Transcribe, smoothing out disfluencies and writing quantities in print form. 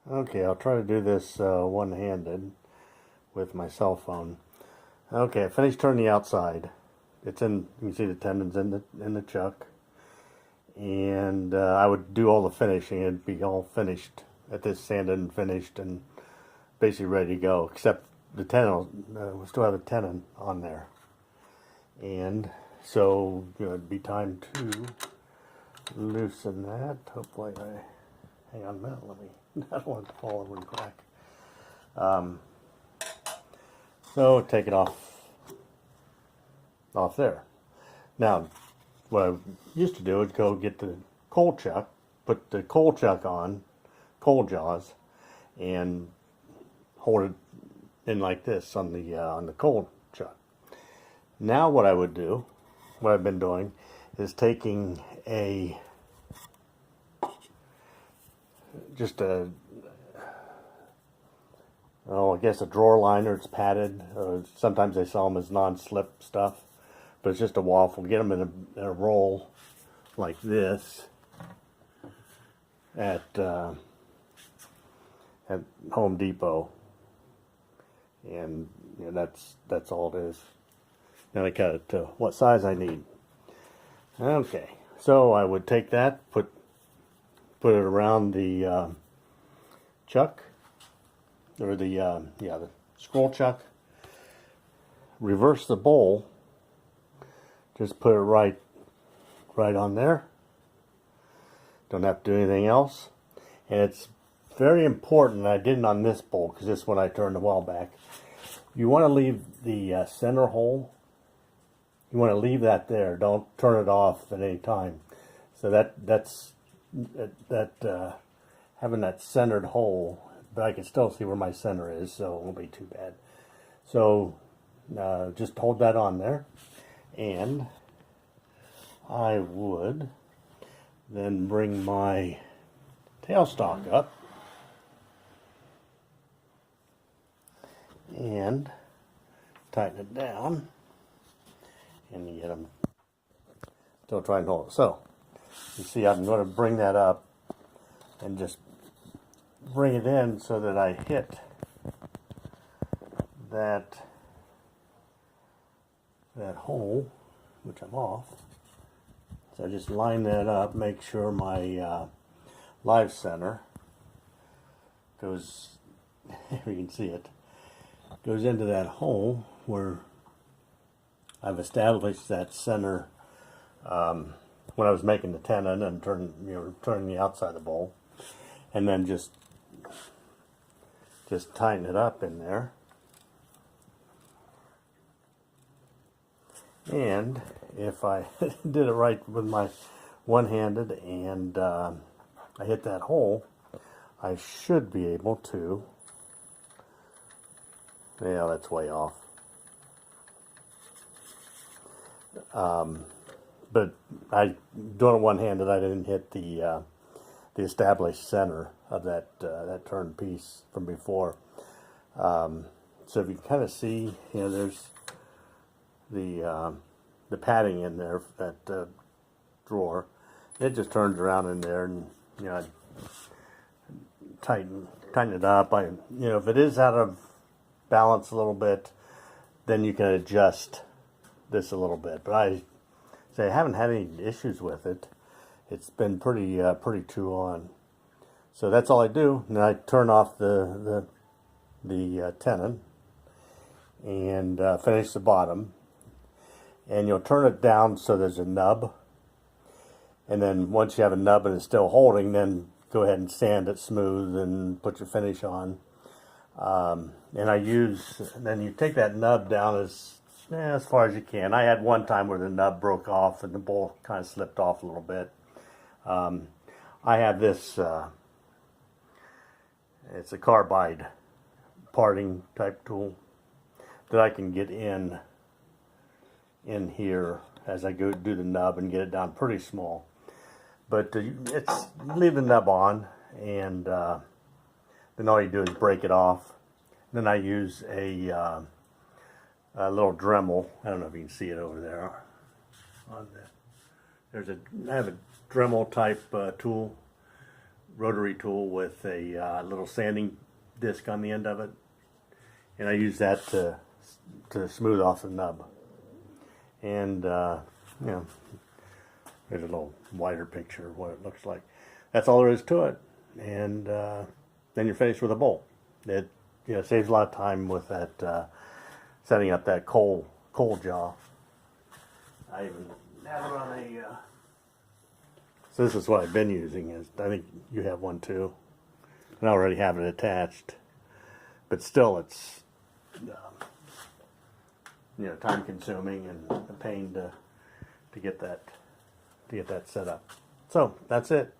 Okay, I'll try to do this one-handed with my cell phone. Okay, I finished turning the outside. It's in. You can see the tendons in the chuck, and I would do all the finishing. It'd be all finished at this, sanded and finished, and basically ready to go. Except the tenon, we still have a tenon on there, and so it'd be time to loosen that. Hopefully, hang on a minute. I don't want it to fall over and crack. So take it off there. Now, what I used to do is go get the coal chuck, put the coal chuck on, coal jaws, and hold it in like this on the coal chuck. Now what I would do, what I've been doing, is taking just a, I guess a drawer liner. It's padded. Sometimes they sell them as non-slip stuff, but it's just a waffle. Get them in a roll like this at Home Depot, and that's all it is. Then I cut it to what size I need. Okay, so I would take that, put it around the chuck, or the scroll chuck. Reverse the bowl. Just put it right on there. Don't have to do anything else. And it's very important. I didn't on this bowl because this one I turned a while back. You want to leave the center hole. You want to leave that there. Don't turn it off at any time. So that's having that centered hole. But I can still see where my center is, so it won't be too bad. So just hold that on there, and I would then bring my tailstock up and tighten it down, and you get them. Still try and hold it. So you see, I'm going to bring that up and just bring it in so that I hit that hole, which I'm off. So I just line that up, make sure my live center goes, if you can see it, goes into that hole where I've established that center when I was making the tenon and turning the outside of the bowl, and then just tighten it up in there. And if I did it right with my one-handed and I hit that hole, I should be able to, yeah, that's way off. But doing it one-handed, I didn't hit the established center of that turned piece from before. So if you can kind of see, there's the padding in there, that drawer. It just turns around in there, and I tighten it up. If it is out of balance a little bit, then you can adjust this a little bit. But I haven't had any issues with it. It's been pretty true on. So that's all I do. And then I turn off the tenon and finish the bottom. And you'll turn it down so there's a nub. And then once you have a nub and it's still holding, then go ahead and sand it smooth and put your finish on. And then you take that nub down as far as you can. I had one time where the nub broke off and the bowl kind of slipped off a little bit. I have this, it's a carbide parting type tool that I can get in here as I go do the nub and get it down pretty small. But leave the nub on, and then all you do is break it off. Then I use a little Dremel. I don't know if you can see it over there. I have a Dremel type tool rotary tool with a little sanding disc on the end of it, and I use that to smooth off the nub. And you know, there's a little wider picture of what it looks like. That's all there is to it. And then you're finished with a bowl. It saves a lot of time with that setting up that coal jaw. I even have it on a. So this is what I've been using. Is I think you have one too, and I already have it attached. But still, it's time consuming and a pain to get that set up. So that's it.